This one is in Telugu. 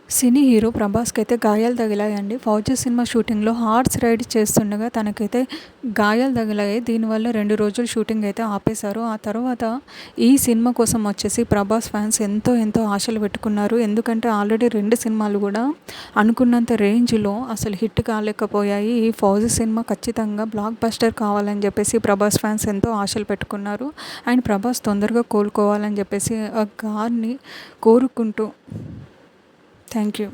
సినీ హీరో ప్రభాస్‌కైతే గాయాలు తగిలాయండి. 'ఫౌజీ' సినిమా షూటింగ్‌లో హార్స్ రైడ్ చేస్తుండగా తనకైతే గాయాలు తగిలాయి. దీనివల్ల 2 రోజులు షూటింగ్ అయితే ఆపేశారు. ఆ తర్వాత ఈ సినిమా కోసం వచ్చేసి ప్రభాస్ ఫ్యాన్స్ ఎంతో ఆశలు పెట్టుకున్నారు. ఎందుకంటే ఆల్రెడీ 2 సినిమాలు కూడా అనుకున్నంత రేంజ్‌లో అసలు హిట్ కాలేకపోయాయి. ఈ 'ఫౌజీ' సినిమా ఖచ్చితంగా బ్లాక్ బస్టర్ కావాలని చెప్పేసి ప్రభాస్ ఫ్యాన్స్ ఎంతో ఆశలు పెట్టుకున్నారు. అండ్ ప్రభాస్ తొందరగా కోలుకోవాలని చెప్పేసి ఆ గాడ్‌ని కోరుకుంటూ థ్యాంక్ యూ.